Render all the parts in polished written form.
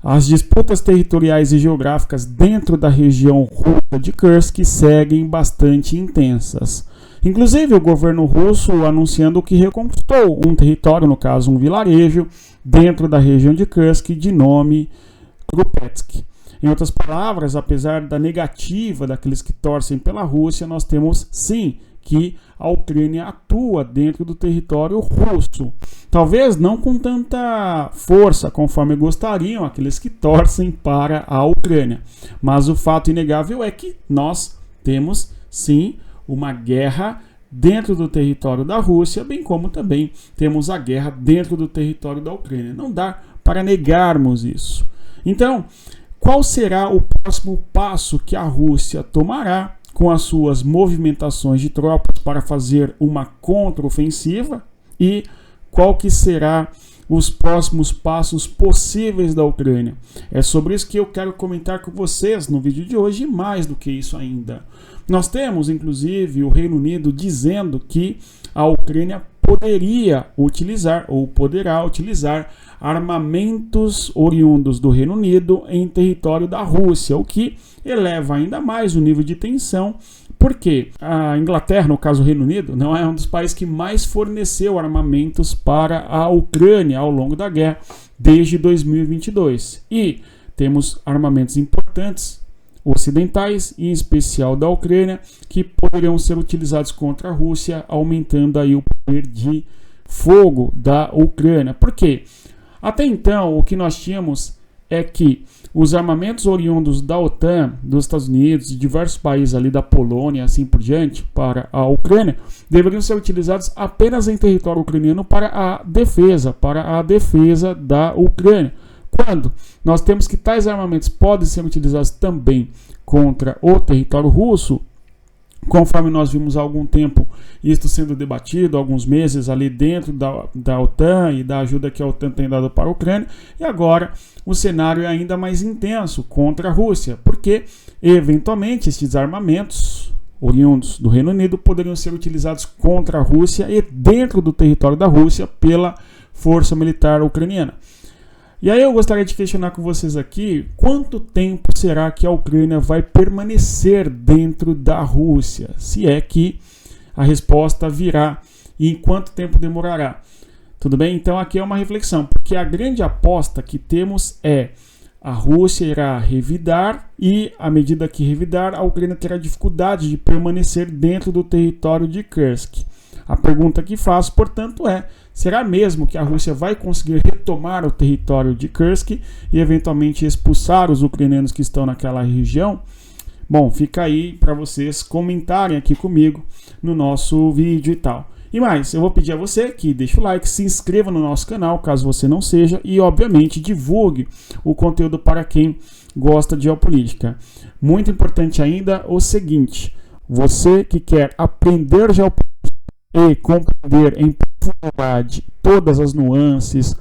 As disputas territoriais e geográficas dentro da região russa de Kursk seguem bastante intensas. Inclusive, o governo russo anunciando que reconquistou um território, no caso um vilarejo, dentro da região de Kursk, de nome Krupetsk. Em outras palavras, apesar da negativa daqueles que torcem pela Rússia, nós temos sim que a Ucrânia atua dentro do território russo. Talvez não com tanta força conforme gostariam aqueles que torcem para a Ucrânia. Mas o fato inegável é que nós temos sim uma guerra dentro do território da Rússia, bem como também temos a guerra dentro do território da Ucrânia. Não dá para negarmos isso. Então, qual será o próximo passo que a Rússia tomará com as suas movimentações de tropas para fazer uma contraofensiva e qual que será os próximos passos possíveis da Ucrânia? É sobre isso que eu quero comentar com vocês no vídeo de hoje, e mais do que isso ainda. Nós temos, inclusive, o Reino Unido dizendo que a Ucrânia poderia utilizar ou poderá utilizar armamentos oriundos do Reino Unido em território da Rússia, o que eleva ainda mais o nível de tensão, porque a Inglaterra, no caso o Reino Unido, não é um dos países que mais forneceu armamentos para a Ucrânia ao longo da guerra desde 2022. E temos armamentos importantes ocidentais, em especial da Ucrânia, que poderão ser utilizados contra a Rússia, aumentando aí o poder de fogo da Ucrânia. Por quê? Até então, o que nós tínhamos é que os armamentos oriundos da OTAN, dos Estados Unidos e diversos países ali da Polônia e assim por diante, para a Ucrânia, deveriam ser utilizados apenas em território ucraniano para a defesa da Ucrânia. Quando nós temos que tais armamentos podem ser utilizados também contra o território russo, conforme nós vimos há algum tempo isso sendo debatido, alguns meses ali dentro da OTAN e da ajuda que a OTAN tem dado para a Ucrânia, e agora o cenário é ainda mais intenso contra a Rússia, porque eventualmente esses armamentos oriundos do Reino Unido poderiam ser utilizados contra a Rússia e dentro do território da Rússia pela força militar ucraniana. E aí eu gostaria de questionar com vocês aqui, quanto tempo será que a Ucrânia vai permanecer dentro da Rússia? Se é que a resposta virá e em quanto tempo demorará? Tudo bem? Então aqui é uma reflexão, porque a grande aposta que temos é a Rússia irá revidar e, à medida que revidar, a Ucrânia terá dificuldade de permanecer dentro do território de Kursk. A pergunta que faço, portanto, é: será mesmo que a Rússia vai conseguir retomar o território de Kursk e eventualmente expulsar os ucranianos que estão naquela região? Bom, fica aí para vocês comentarem aqui comigo no nosso vídeo e tal. E mais, eu vou pedir a você que deixe o like, se inscreva no nosso canal, caso você não seja, e obviamente divulgue o conteúdo para quem gosta de geopolítica. Muito importante ainda o seguinte: você que quer aprender geopolítica e compreender em profundidade todas as nuances,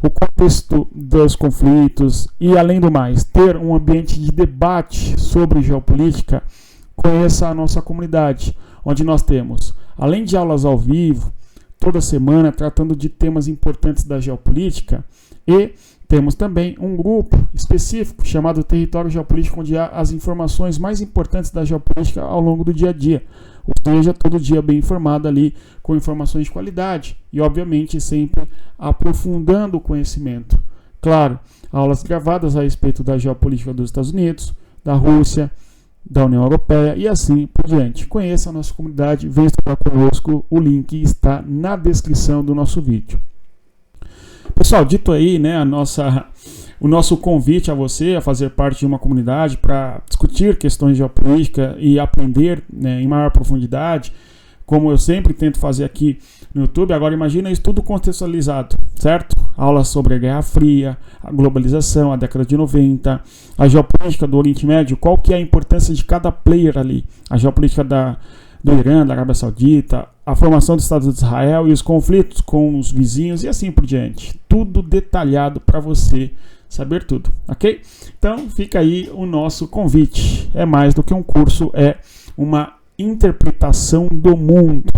o contexto dos conflitos e, além do mais, ter um ambiente de debate sobre geopolítica, conheça a nossa comunidade, onde nós temos, além de aulas ao vivo, toda semana tratando de temas importantes da geopolítica, e temos também um grupo específico chamado Território Geopolítico, onde há as informações mais importantes da geopolítica ao longo do dia a dia. Ou seja, todo dia bem informado ali, com informações de qualidade e, obviamente, sempre aprofundando o conhecimento. Claro, aulas gravadas a respeito da geopolítica dos Estados Unidos, da Rússia, da União Europeia e assim por diante. Conheça a nossa comunidade, venha estar conosco, o link está na descrição do nosso vídeo. Pessoal, dito aí, né, o nosso convite a você a fazer parte de uma comunidade para discutir questões de geopolítica e aprender, né, em maior profundidade, como eu sempre tento fazer aqui no YouTube. Agora imagina isso tudo contextualizado, certo? Aulas sobre a Guerra Fria, a globalização, a década de 90, a geopolítica do Oriente Médio, qual que é a importância de cada player ali, a geopolítica do Irã, da Arábia Saudita, a formação do Estado de Israel e os conflitos com os vizinhos e assim por diante. Tudo detalhado para você saber tudo, ok? Então fica aí o nosso convite. É mais do que um curso, é uma interpretação do mundo.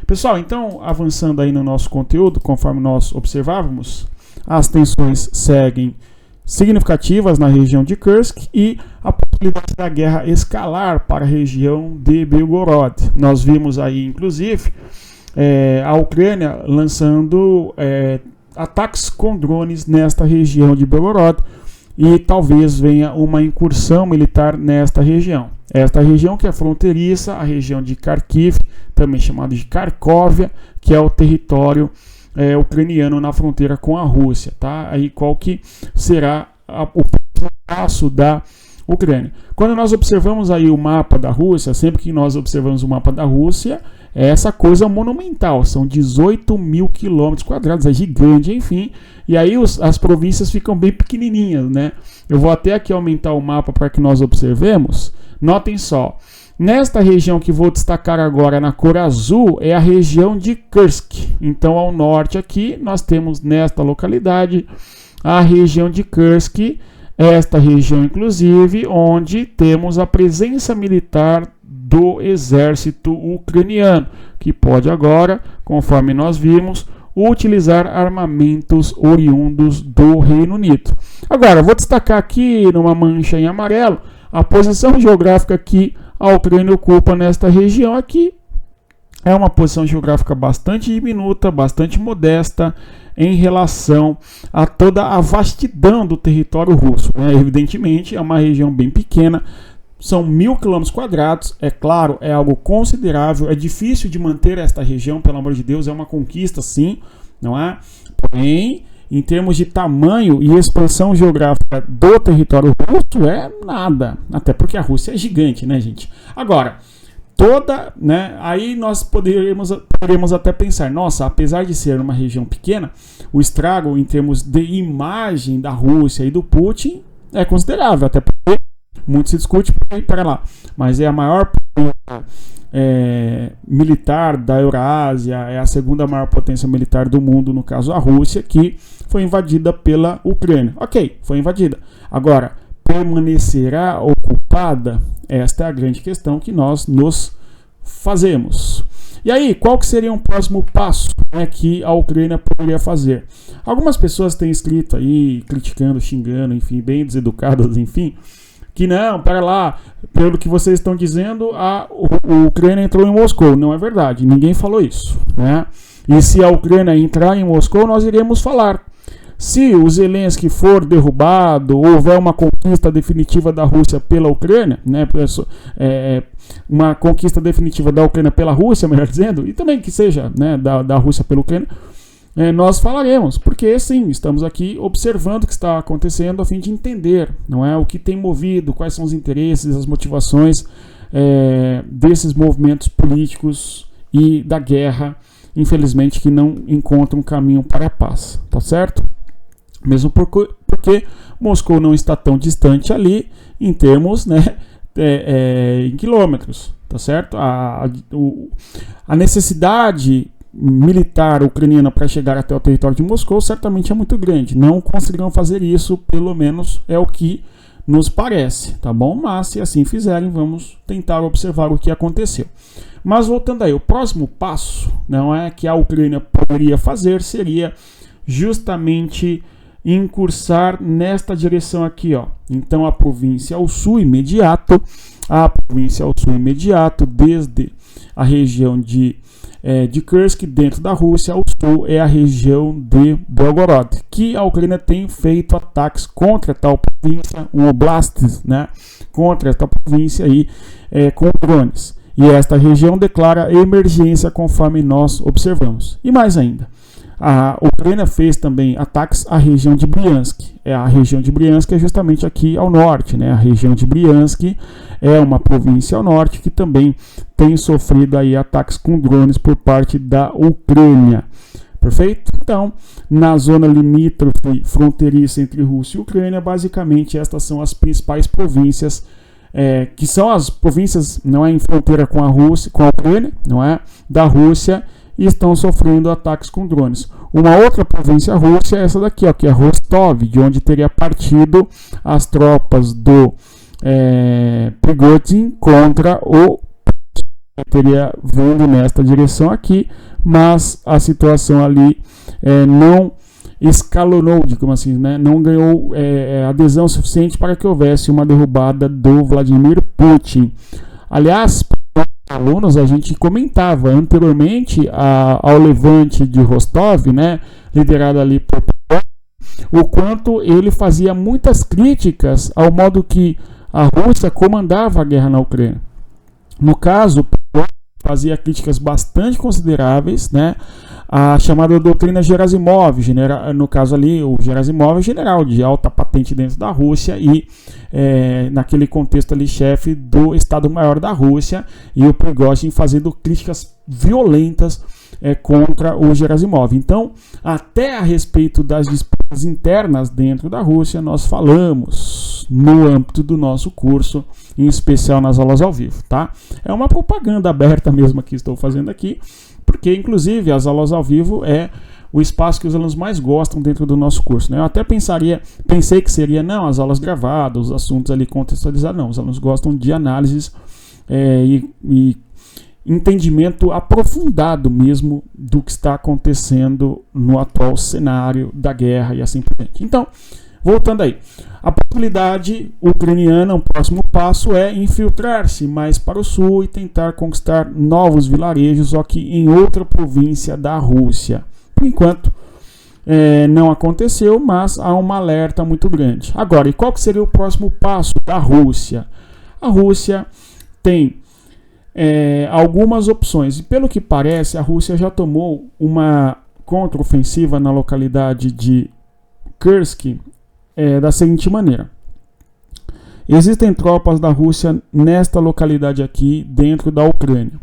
Pessoal, então avançando aí no nosso conteúdo, conforme nós observávamos, as tensões seguem significativas na região de Kursk e a possibilidade da guerra escalar para a região de Belgorod. Nós vimos aí, inclusive, a Ucrânia lançando ataques com drones nesta região de Belgorod e talvez venha uma incursão militar nesta região. Esta região que é fronteiriça, a região de Kharkiv, também chamada de Kharkovia, que é o território ucraniano na fronteira com a Rússia, tá? Aí qual que será o passo da Ucrânia? Quando nós observamos aí o mapa da Rússia, sempre que nós observamos o mapa da Rússia, é essa coisa monumental, são 18 mil quilômetros quadrados, é gigante, enfim, e aí as províncias ficam bem pequenininhas, né? Eu vou até aqui aumentar o mapa para que nós observemos. Notem só, nesta região que vou destacar agora na cor azul é a região de Kursk. Então, ao norte aqui, nós temos nesta localidade a região de Kursk, esta região, inclusive, onde temos a presença militar do exército ucraniano, que pode agora, conforme nós vimos, utilizar armamentos oriundos do Reino Unido. Agora, vou destacar aqui numa mancha em amarelo a posição geográfica que a Ucrânia ocupa nesta região aqui. É uma posição geográfica bastante diminuta, bastante modesta em relação a toda a vastidão do território russo, né? Evidentemente, é uma região bem pequena, são 1.000 km², é claro, é algo considerável, é difícil de manter esta região, pelo amor de Deus, é uma conquista sim, não é? Porém, em termos de tamanho e expansão geográfica do território russo, é nada, até porque a Rússia é gigante, né, gente? Agora, né, aí nós poderíamos até pensar, nossa, apesar de ser uma região pequena, o estrago em termos de imagem da Rússia e do Putin é considerável, até porque muito se discute para lá, mas é a maior militar da Eurásia, é a segunda maior potência militar do mundo, no caso a Rússia, que foi invadida pela Ucrânia. Ok, foi invadida. Agora, permanecerá ocupada? Esta é a grande questão que nós nos fazemos. E aí, qual que seria um próximo passo, né, que a Ucrânia poderia fazer? Algumas pessoas têm escrito aí, criticando, xingando, enfim, bem deseducadas, enfim, que não, para lá, pelo que vocês estão dizendo, a Ucrânia entrou em Moscou. Não é verdade, ninguém falou isso, né? E se a Ucrânia entrar em Moscou, nós iremos falar. Se o Zelensky for derrubado, ou houver uma conquista definitiva da Rússia pela Ucrânia, né, uma conquista definitiva da Ucrânia pela Rússia, melhor dizendo, e também que seja, né, da Rússia pela Ucrânia, nós falaremos, porque sim, estamos aqui observando o que está acontecendo a fim de entender, não é, o que tem movido, quais são os interesses, as motivações desses movimentos políticos e da guerra, infelizmente, que não encontram um caminho para a paz, tá certo? Mesmo porque Moscou não está tão distante ali em termos, né, em quilômetros, tá certo? A necessidade militar ucraniana para chegar até o território de Moscou certamente é muito grande. Não conseguirão fazer isso, pelo menos é o que nos parece, tá bom? Mas se assim fizerem, vamos tentar observar o que aconteceu. Mas voltando aí, o próximo passo, não é, que a Ucrânia poderia fazer seria justamente incursar nesta direção aqui, ó. Então a província ao sul imediato, desde a região de Kursk, dentro da Rússia, ao sul é a região de Belgorod, que a Ucrânia tem feito ataques contra tal província, um oblast, né, contra esta província aí, com drones. E esta região declara emergência, conforme nós observamos. E mais ainda, a Ucrânia fez também ataques à região de Bryansk. A região de Bryansk é justamente aqui ao norte, né? A região de Bryansk é uma província ao norte que também tem sofrido aí ataques com drones por parte da Ucrânia. Perfeito? Então, na zona limítrofe fronteiriça entre Rússia e Ucrânia, basicamente estas são as principais províncias, que são as províncias, não é, em fronteira com a Rússia, com a Ucrânia, não é, da Rússia, e estão sofrendo ataques com drones. Uma outra província russa é essa daqui, ó, que é Rostov, de onde teria partido as tropas do Prigozhin contra o teria vindo nesta direção aqui, mas a situação ali não escalonou, digamos assim, né? Não ganhou adesão suficiente para que houvesse uma derrubada do Vladimir Putin. Aliás, alunos, a gente comentava anteriormente ao levante de Rostov, né, liderado ali por o quanto ele fazia muitas críticas ao modo que a Rússia comandava a guerra na Ucrânia. No caso, fazia críticas bastante consideráveis, né, a chamada doutrina Gerasimov, no caso ali, o Gerasimov é general de alta patente dentro da Rússia e naquele contexto ali chefe do Estado-Maior da Rússia, e o Prigozhin fazendo críticas violentas contra o Gerasimov. Então, até a respeito das disputas internas dentro da Rússia, nós falamos no âmbito do nosso curso, em especial nas aulas ao vivo, tá? É uma propaganda aberta mesmo que estou fazendo aqui, porque inclusive as aulas ao vivo é o espaço que os alunos mais gostam dentro do nosso curso, né? Eu até pensei que seria, não, as aulas gravadas, os assuntos ali contextualizados, não, os alunos gostam de análises e entendimento aprofundado mesmo do que está acontecendo no atual cenário da guerra e assim por diante. Então, voltando aí, a possibilidade ucraniana, o próximo passo é infiltrar-se mais para o sul e tentar conquistar novos vilarejos, só que em outra província da Rússia. Por enquanto, não aconteceu, mas há uma alerta muito grande. Agora, e qual que seria o próximo passo da Rússia? A Rússia tem algumas opções, e pelo que parece, a Rússia já tomou uma contraofensiva na localidade de Kursk, da seguinte maneira: existem tropas da Rússia nesta localidade aqui dentro da Ucrânia.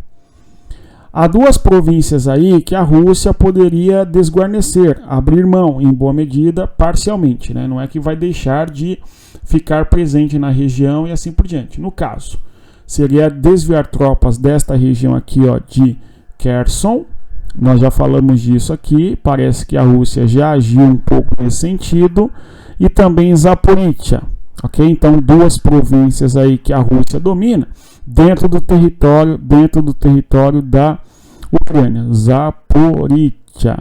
Há duas províncias aí que a Rússia poderia desguarnecer, abrir mão em boa medida, parcialmente, né? Não é que vai deixar de ficar presente na região e assim por diante. No caso, seria desviar tropas desta região aqui, ó, de Kherson. Nós já falamos disso aqui, parece que a Rússia já agiu um pouco nesse sentido. E também Zaporizhzhia, ok? Então, duas províncias aí que a Rússia domina dentro do território da Ucrânia, Zaporizhzhia,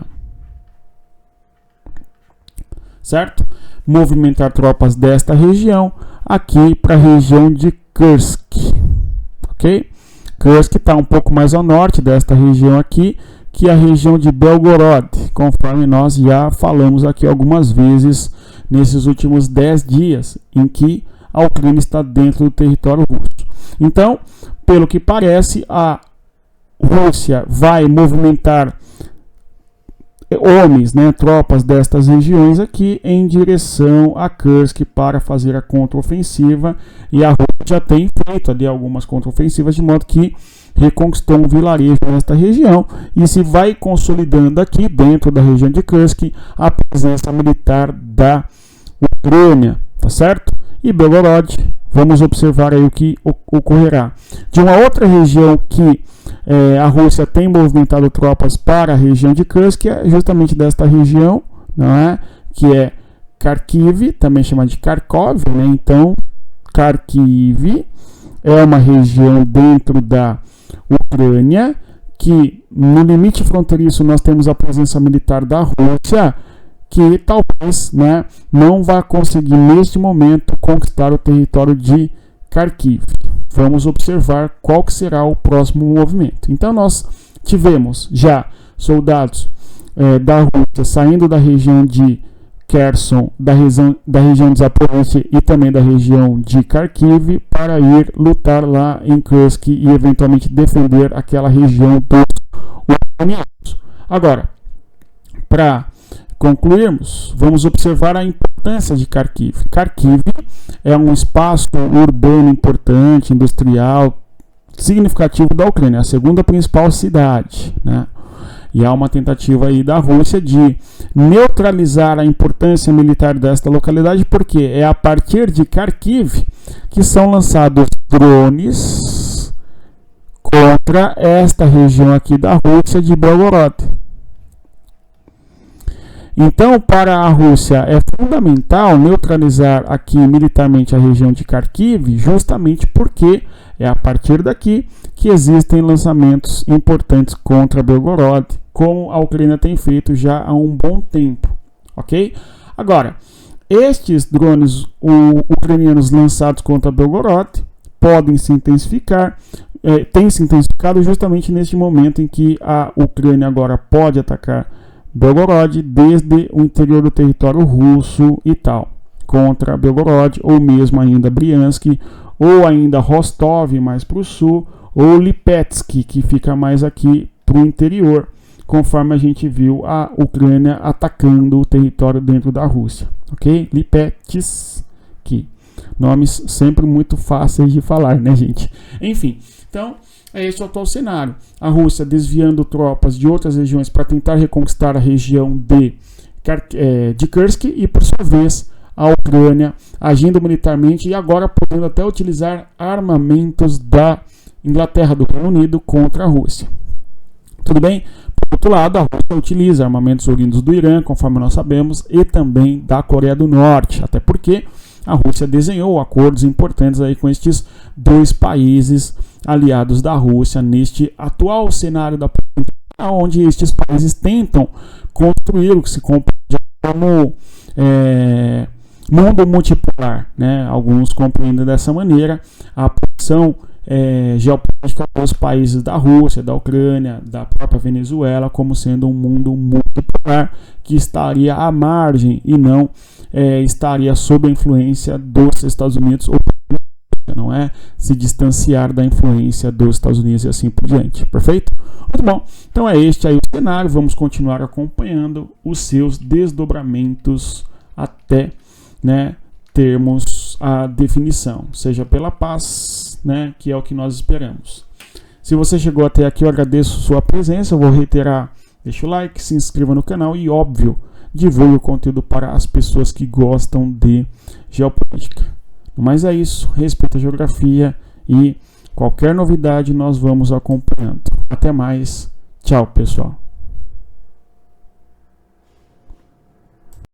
certo? Movimentar tropas desta região aqui para a região de Kursk, ok? Kursk está um pouco mais ao norte desta região aqui, que é a região de Belgorod, conforme nós já falamos aqui algumas vezes nesses últimos 10 dias em que a Ucrânia está dentro do território russo. Então, pelo que parece, a Rússia vai movimentar homens, né, tropas destas regiões aqui em direção a Kursk para fazer a contraofensiva, e a Rússia já tem feito ali algumas contraofensivas, de modo que reconquistou um vilarejo nesta região e se vai consolidando aqui dentro da região de Kursk a presença militar da Ucrânia, tá certo? E Belgorod, vamos observar aí o que ocorrerá. De uma outra região que a Rússia tem movimentado tropas para a região de Kursk, é justamente desta região, não é? Que é Kharkiv, também chamada de Kharkov, né? Então, Kharkiv é uma região dentro da Ucrânia, que no limite fronteiriço nós temos a presença militar da Rússia, que talvez, né, não vá conseguir neste momento conquistar o território de Kharkiv. Vamos observar qual que será o próximo movimento. Então nós tivemos já soldados da Rússia saindo da região de Kherson, da região de Zaporizhzhia e também da região de Kharkiv para ir lutar lá em Kursk e eventualmente defender aquela região dos ucranianos. Agora, para concluirmos, vamos observar a importância de Kharkiv. Kharkiv é um espaço urbano importante, industrial, significativo da Ucrânia, a segunda principal cidade, né? E há uma tentativa aí da Rússia de neutralizar a importância militar desta localidade, porque é a partir de Kharkiv que são lançados drones contra esta região aqui da Rússia de Belgorod. Então, para a Rússia é fundamental neutralizar aqui militarmente a região de Kharkiv, justamente porque é a partir daqui que existem lançamentos importantes contra Belgorod, como a Ucrânia tem feito já há um bom tempo, ok? Agora, estes drones ucranianos lançados contra Belgorod podem se intensificar, têm se intensificado justamente neste momento em que a Ucrânia agora pode atacar Belgorod desde o interior do território russo e tal, contra Belgorod, ou mesmo ainda Briansk, ou ainda Rostov mais para o sul, ou Lipetsk, que fica mais aqui para o interior, conforme a gente viu a Ucrânia atacando o território dentro da Rússia, ok? Lipetsk, nomes sempre muito fáceis de falar, né, gente? Enfim, então é esse o atual cenário. A Rússia desviando tropas de outras regiões para tentar reconquistar a região de Kursk e, por sua vez, a Ucrânia agindo militarmente e agora podendo até utilizar armamentos da Inglaterra, do Reino Unido, contra a Rússia. Tudo bem? Por outro lado, a Rússia utiliza armamentos oriundos do Irã, conforme nós sabemos, e também da Coreia do Norte, até porque a Rússia desenhou acordos importantes aí com estes dois países aliados da Rússia neste atual cenário da política, onde estes países tentam construir o que se compreende como mundo multipolar, né? Alguns compreendem dessa maneira a posição geopolítica dos países da Rússia, da Ucrânia, da própria Venezuela, como sendo um mundo multipolar que estaria à margem e não estaria sob a influência dos Estados Unidos, ou não é se distanciar da influência dos Estados Unidos e assim por diante. Perfeito? Muito bom. Então é este aí o cenário. Vamos continuar acompanhando os seus desdobramentos até, né, termos a definição, seja pela paz, né, que é o que nós esperamos. Se você chegou até aqui, eu agradeço sua presença. Eu vou reiterar, deixa o like, se inscreva no canal e, óbvio, divulgue o conteúdo para as pessoas que gostam de geopolítica. Mas é isso, respeita a geografia e qualquer novidade nós vamos acompanhando. Até mais, tchau pessoal.